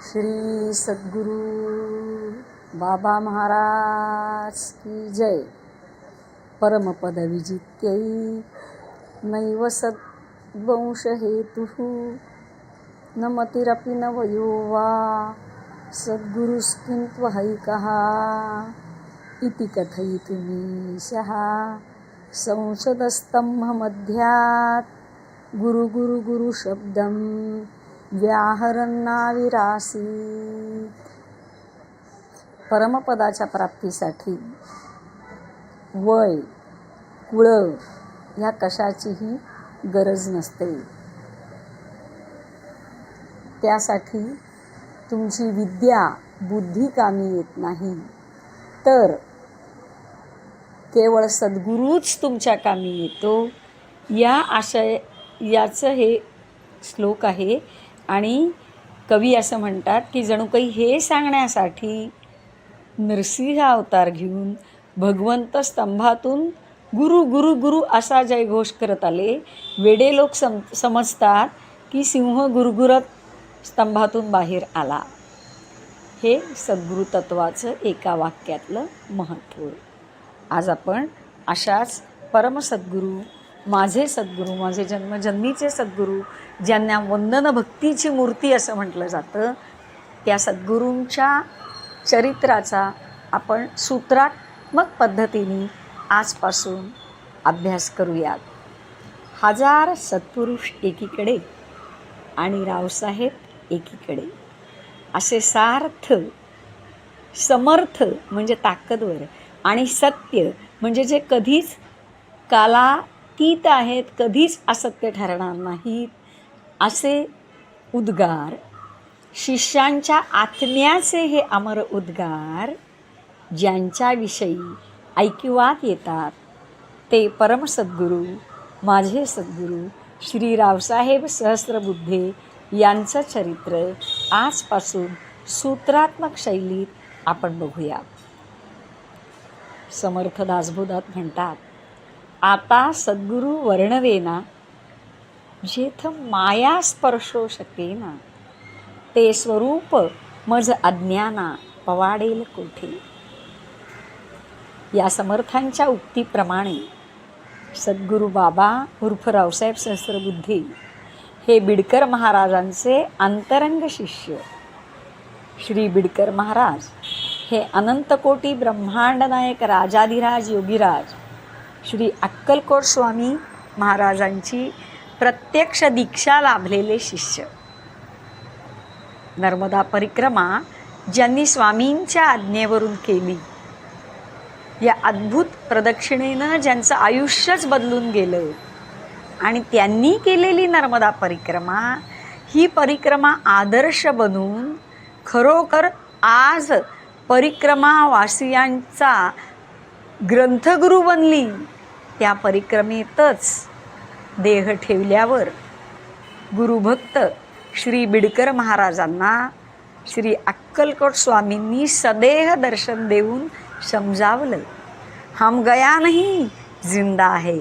श्री सद्गुरु बाबा महाराज की जय. परमपद विजित्यै नैव सद्वंश हेतुः न मतिरपि न वयो वा सद्गुरुस्किन्त्वहैकः इति कथयितुमीशः संसदस्तम्भमध्यात् गुरुशब्दं व्याहरन्नाविरासीत्. परमपदाच्या प्राप्तीसाठी वय कुळ ह्या कशाचीही गरज नसते. त्यासाठी तुमची विद्या बुद्धी कामी येत नाही, तर केवळ सद्गुरूच तुमच्या कामी येतो. याचं हे श्लोक आहे. आणि कवी असं म्हणतात की जणू काही हे सांगण्यासाठी नरसिंह अवतार घेऊन भगवंत स्तंभातून गुरु गुरु गुरु असा जयघोष करत आले. वेडे लोक समजतात की सिंह गुरगुरत स्तंभातून बाहेर आला. हे सद्गुरु तत्वाचं एका वाक्यातलं महत्त्व. आज आपण अशाच परमसद्गुरू, माझे सद्गुरू, माझे जन्मजन्मीचे सद्गुरू, ज्यांना वंदन भक्तीची मूर्ती असं म्हटलं जातं, त्या सद्गुरूंच्या चरित्राचा आपण सूत्रात्मक पद्धतीने आजपासून अभ्यास करूयात. हजार सत्पुरुष एकीकडे आणि रावसाहेब एकीकडे असे सार्थ, समर्थ म्हणजे ताकदवर, आणि सत्य म्हणजे जे कधीच कालातीत आहेत, कधीच असत्य ठरणार नाहीत, असे उद्गार, शिष्यांच्या आत्म्याचे हे अमर उद्गार ज्यांच्याविषयी ऐकिवात येतात, ते परमसद्गुरू, माझे सद्गुरू श्री रावसाहेब सहस्रबुद्धे यांचं चरित्र आजपासून सूत्रात्मक शैलीत आपण बघूया. समर्थ दासबोधात म्हणतात, आता सद्गुरू वर्णवेना जेथ माया स्पर्शो शकेना, ते स्वरूप मज अज्ञाना पवाडेल कोठे. या समर्थांच्या उक्तीप्रमाणे सद्गुरू बाबा उर्फ रावसाहेब सहस्रबुद्धे हे बिडकर महाराजांचे अंतरंग शिष्य. श्री बिडकर महाराज हे अनंतकोटी ब्रह्मांड नायक राजाधिराज योगीराज श्री अक्कलकोट स्वामी महाराजांची प्रत्यक्ष दीक्षा लाभलेले शिष्य. नर्मदा परिक्रमा ज्यांनी स्वामींच्या आज्ञेवरून केली, या अद्भुत प्रदक्षिणेनं ज्यांचं आयुष्यच बदलून गेलं, आणि त्यांनी केलेली नर्मदा परिक्रमा ही परिक्रमा आदर्श बनून खरोखर आज परिक्रमावासियांचा ग्रंथगुरू बनली. त्या परिक्रमेतच देह ठेवल्यावर गुरुभक्त श्री बिडकर महाराजांना श्री अक्कलकोट स्वामींनी सदेह दर्शन देऊन समजावलं, हम गया नहीं जिंदा है.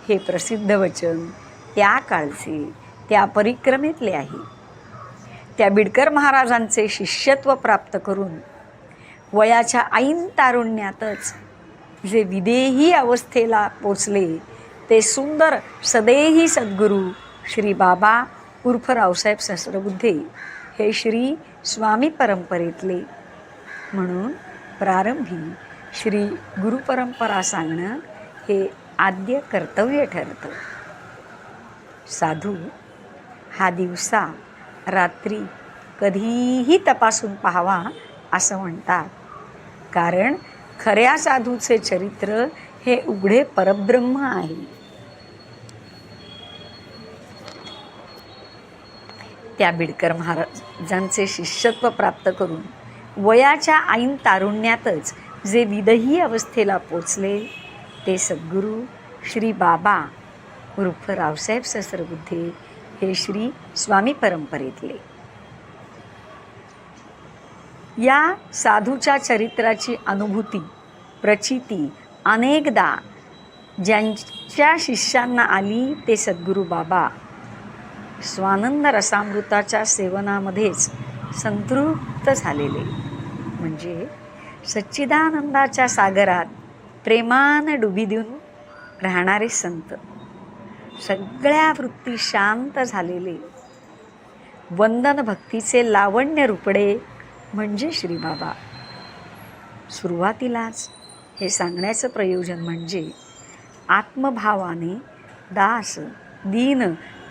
हे प्रसिद्ध वचन त्या काळचे, त्या परिक्रमेतले आहे. त्या बिडकर महाराजांचे शिष्यत्व प्राप्त करून वयाच्या ऐन तारुण्यातच जे विदेही अवस्थेला पोचले, ते सुंदर सदेही सद्गुरू श्री बाबा उर्फ रावसाहेब सहस्रबुद्धे हे श्री स्वामी परंपरेतले. म्हणून प्रारंभी श्री गुरुपरंपरा सांगणं हे आद्य कर्तव्य ठरतं. साधू हा दिवसा रात्री कधीही तपासून पाहावा असं म्हणतात, कारण खऱ्या साधूचे चरित्र हे उघडे परब्रह्म आहे. त्या बिडकर महाराजांचे शिष्यत्व प्राप्त करून वयाच्या ऐन तारुण्यातच जे विदेही अवस्थेला पोचले, ते सद्गुरू श्री बाबा उर्फ रावसाहेब सहस्रबुद्धे हे श्री स्वामी परंपरेतले. या साधूच्या चरित्राची अनुभूती, प्रचिती अनेकदा ज्यांच्या शिष्यांना आली, ते सद्गुरू बाबा स्वानंद रसामृताच्या सेवनामध्येच संतृप्त झालेले, म्हणजे सच्चिदानंदाच्या सागरात प्रेमानं डुबी देऊन राहणारे संत, सगळ्या वृत्ती शांत झालेले, वंदन भक्तीचे लावण्य रूपडे म्हणजे श्री बाबा. सुरुवातीलाच हे सांगण्याचं प्रयोजन म्हणजे आत्मभावाने दास, दीन,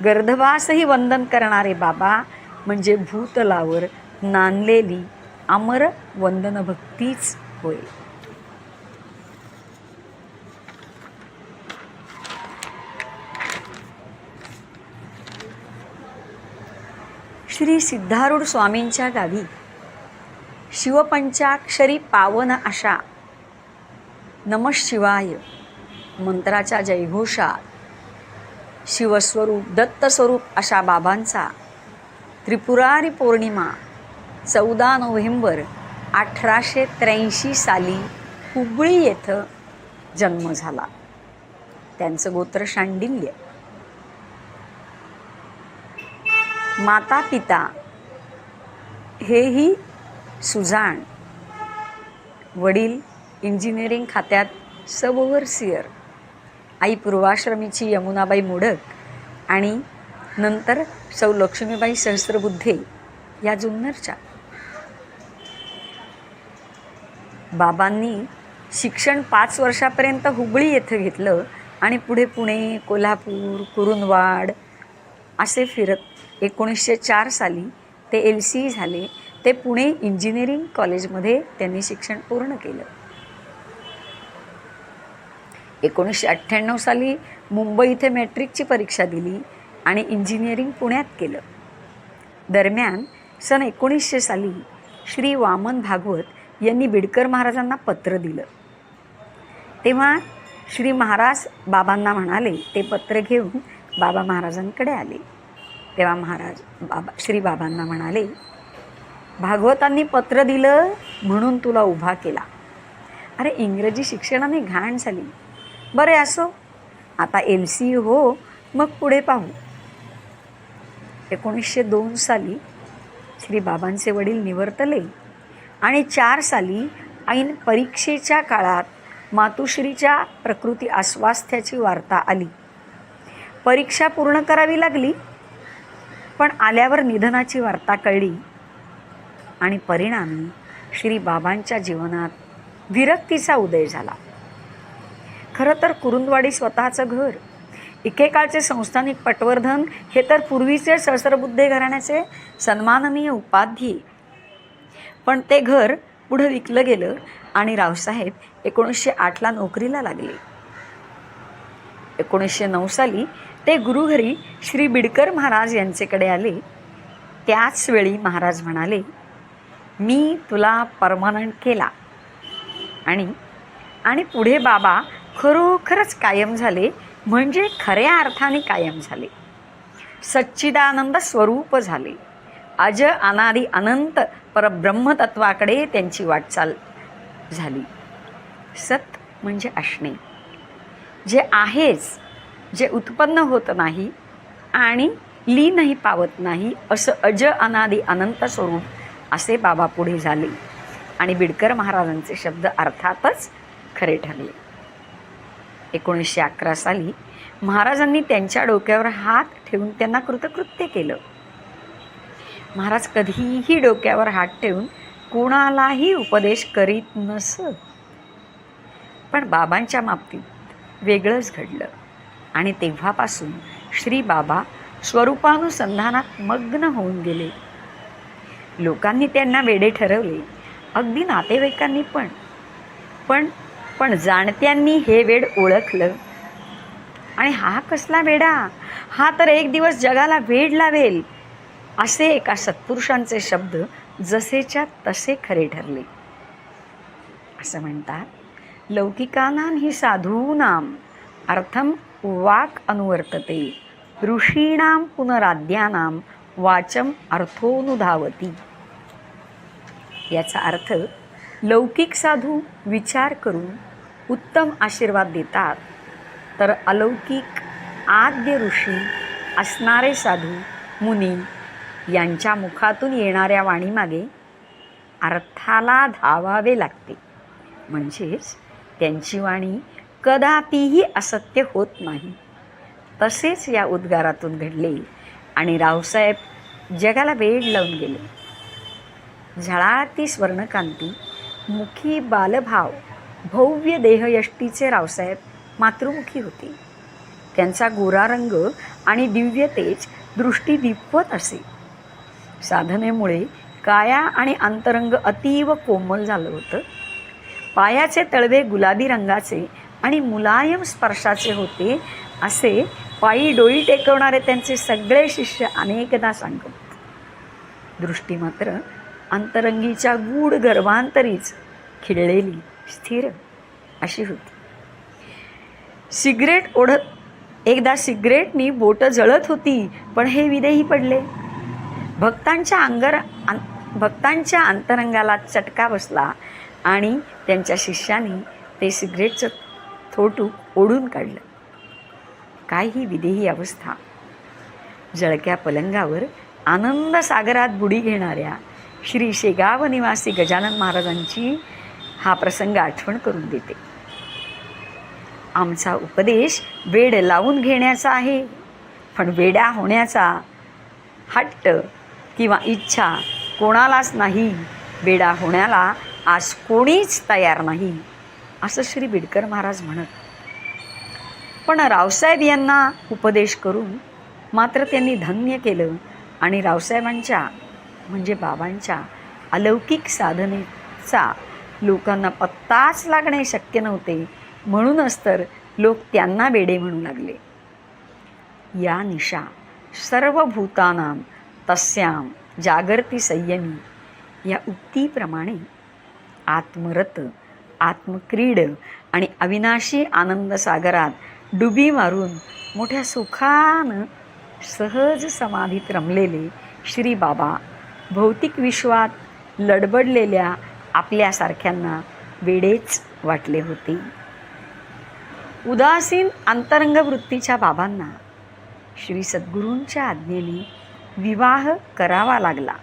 गर्दभासही वंदन करणारे बाबा म्हणजे भूतलावर नांदलेली अमर वंदन भक्तीच होय. श्री सिद्धारूढ स्वामींच्या गावी शिवपंचाक्षरी पावन अशा नमः शिवाय मंत्राच्या जयघोषात शिवस्वरूप दत्तस्वरूप अशा बाबांचा त्रिपुरारी पौर्णिमा 14 नोव्हेंबर 1883 साली हुबळी येथे जन्म झाला. त्यांचं गोत्र शांडिल्य. माता पिता हेही सुजाण. वडील इंजिनिअरिंग खात्यात सब ओव्हरसियर. आई पूर्वाश्रमीची यमुनाबाई मोडक आणि नंतर सौ लक्ष्मीबाई सहस्त्रबुद्धे या जुन्नरच्या. बाबांनी शिक्षण 5 वर्षापर्यंत हुबळी येथे घेतलं आणि पुढे पुणे, कोल्हापूर, कुरुंदवाड असे फिरत 1904 साली ते LCE झाले. ते पुणे इंजिनिअरिंग कॉलेजमध्ये त्यांनी शिक्षण पूर्ण केलं. 1998 साली मुंबई इथे मॅट्रिकची परीक्षा दिली आणि इंजिनिअरिंग पुण्यात केलं. दरम्यान सन 1900 साली श्री वामन भागवत यांनी बिडकर महाराजांना पत्र दिलं. तेव्हा श्री महाराज बाबांना म्हणाले, ते पत्र घेऊन बाबा महाराजांकडे आले. तेव्हा महाराज श्री बाबांना म्हणाले, भागवतांनी पत्र दिलं म्हणून तुला उभा केला. अरे इंग्रजी शिक्षणाने घाण झाली. बरे असो, आता LCE हो, मग पुढे पाहू. 1902 साली श्री बाबांचे वडील निवर्तले आणि 4 साली ऐन परीक्षेच्या काळात मातुश्रीच्या प्रकृती अस्वास्थ्याची वार्ता आली. परीक्षा पूर्ण करावी लागली, पण आल्यावर निधनाची वार्ता कळली आणि परिणामी श्री बाबांच्या जीवनात विरक्तीचा उदय झाला. खरं तर कुरुंदवाडी स्वतःचं घर, एकेकाळचे संस्थानिक पटवर्धन हे तर पूर्वीचे सहस्त्रबुद्धे घराण्याचे सन्माननीय उपाधी. पण ते घर पुढं विकलं गेलं आणि रावसाहेब 1908ला नोकरीला लागले. 1909 साली ते गुरुघरी श्री बिडकर महाराज यांचेकडे आले. त्याच वेळी महाराज म्हणाले, मी तुला परमनंट केला. आणि पुढे बाबा खरोखरच कायम झाले, म्हणजे खऱ्या अर्थाने कायम झाले. सच्चिदानंद स्वरूप झाले. अज अनादि अनंत परब्रह्मतत्वाकडे त्यांची वाटचाल झाली. सत म्हणजे असणे, जे आहेच, जे उत्पन्न होत नाही आणि लीनही पावत नाही, असं अज अनादि अनंत स्वरूप असे बाबा पुढे झाले. आणि बिडकर महाराजांचे शब्द अर्थातच खरे ठरले. 1911 साली महाराजांनी त्यांच्या डोक्यावर हात ठेवून त्यांना कृतकृत्य केलं. महाराज कधीही डोक्यावर हात ठेवून कोणालाही उपदेश करीत नसत. पण बाबांच्या बाबतीत वेगळंच घडलं आणि तेव्हापासून श्री बाबा स्वरूपानुसंधानात मग्न होऊन गेले. लोकांनी त्यांना वेडे ठरवले, अगदी नातेवाईकांनी पण जाणत्यांनी हे वेड ओळखलं. आणि हा कसला वेडा, हा तर एक दिवस जगाला वेड लावेल, असे एका सत्पुरुषांचे शब्द जसेच्या तसे खरे ठरले. असं म्हणतात, लौकिकानां हि साधूनां अर्थम वाक् अनुवर्तते, ऋषीणां पुनराद्यानां वाचम अर्थोनुधावती. याचा अर्थ, लौकिक साधू विचार करून उत्तम आशीर्वाद देतात, तर अलौकिक आद्य ऋषी असणारे साधू मुनी यांच्या मुखातून येणाऱ्या वाणीमागे अर्थाला धावावे लागते. म्हणजेच त्यांची वाणी कदापिही असत्य होत नाही. तसेच या उद्गारातून घडले आणि रावसाहेब जगाला वेड लावून गेले. झळाळती स्वर्णकांती, मुखी बालभाव, भव्य देहयष्टीचे रावसाहेब मातृमुखी होते. त्यांचा गोरा रंग आणि दिव्य तेज दृष्टी दिपवत असे. साधनेमुळे काया आणि अंतरंग अतीव कोमल झालं होतं. पायाचे तळवे गुलाबी रंगाचे आणि मुलायम स्पर्शाचे होते असे पायी डोई टेकवणारे त्यांचे सगळे शिष्य अनेकदा सांगत. दृष्टी मात्र अंतरंगीच्या गूढ गर्भांतरीच खिळलेली, स्थिर अशी होती. सिगरेट ओढत एकदा सिगरेटनी बोटं जळत होती, पण हे विदेही पडले. भक्तांच्या अंतरंगाला चटका बसला आणि त्यांच्या शिष्याने ते सिगरेटचं थोटू ओढून काढलं. काय ही विदेही अवस्था! जळक्या पलंगावर आनंद सागरात बुडी घेणाऱ्या श्री शेगाव निवासी गजानन महाराजांची हा प्रसंग आठवण करून देते. आमचा उपदेश वेड लावून घेण्याचा आहे, पण वेड्या होण्याचा हट्ट किंवा इच्छा कोणालाच नाही. वेडा होण्याला आज कोणीच तयार नाही, असं श्री बिडकर महाराज म्हणत. पण रावसाहेब यांना उपदेश करून मात्र त्यांनी धन्य केलं आणि रावसाहेबांच्या म्हणजे बाबांच्या अलौकिक साधनेचा लोकांना पत्ताच लागणे शक्य नव्हते. म्हणूनच तर लोक त्यांना वेडे म्हणू लागले. या निशा सर्व भूतानां तस्याम जागर्ती संयमी या उक्तीप्रमाणे आत्मरत, आत्मक्रीड आणि अविनाशी आनंद सागरात डुबी मारून मोठ्या सुखानं सहज समाधीत रमलेले श्री बाबा भौतिक विश्वात लडबडलेल्या आपल्यासारख्यांना वेडेच वाटले होते. उदासीन अंतरंग वृत्तीच्या बाबांना श्री सद्गुरूंच्या आज्ञेने विवाह करावा लागला.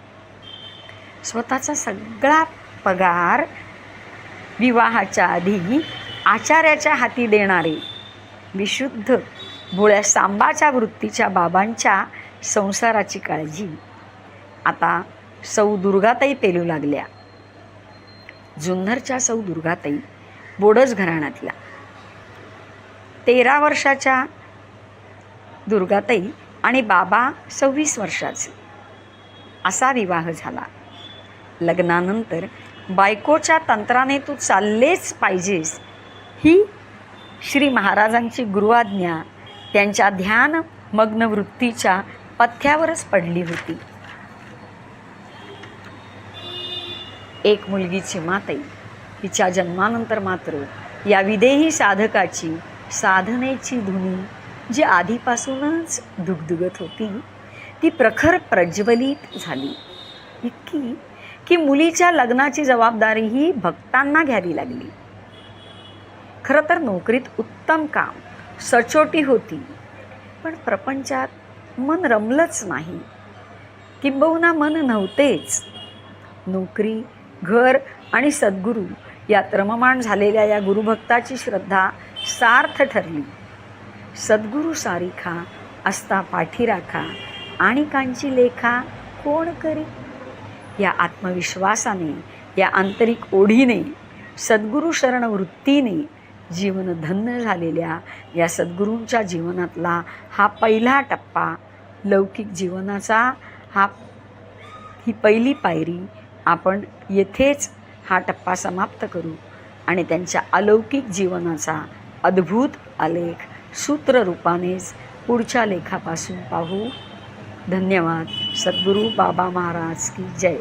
स्वतःचा सगळा पगार विवाहाच्या आधी आचार्याच्या हाती देणारे विशुद्ध भोळ्या सांबाच्या वृत्तीच्या बाबांच्या संसाराची काळजी आता सौ दुर्गाताई पेलू लागल्या. जुन्नरच्या सौ दुर्गाताई बोडस घराण्यातल्या 13 वर्षाच्या दुर्गाताई आणि बाबा 26 वर्षाचे असा विवाह झाला. लग्नानंतर बायकोच्या तंत्राने तू चाललेच पाहिजेस ही श्री महाराजांची गुरुआज्ञा त्यांच्या ध्यान मग्न वृत्तीच्या पथ्यावरच पडली होती. एक मुलगीची माताई तिच्या जन्मानंतर मात्र या विदेही साधकाची साधनेची धुनी जी आधीपासूनच दुगदुगत होती ती प्रखर प्रज्वलित झाली. इतकी की मुलीच्या लग्नाची जबाबदारीही भक्तांना घ्यावी लागली. खरं तर नोकरीत उत्तम काम, सचोटी होती, पण प्रपंचात मन रमलंच नाही, किंबहुना मन नव्हतेच. नोकरी, घर आणि सद्गुरू यात रममाण झालेल्या या गुरुभक्ताची श्रद्धा सार्थ ठरली. सद्गुरू सारिखा असता पाठीराखा आणि कांची लेखा कोण करी. या आत्मविश्वासाने, या आंतरिक ओढीने, सद्गुरू शरण वृत्तीने जीवन धन्य झालेल्या या सद्गुरूंच्या जीवनातला हा पहिला टप्पा, लौकिक जीवनाचा ही पहिली पायरी आपण येथेच हा टप्पा समाप्त करू आणि त्यांच्या अलौकिक जीवनाचा अद्भुत आलेख सूत्ररूपानेच पुढच्या लेखापासून पाहू. धन्यवाद. सद्गुरू बाबा महाराज की जय.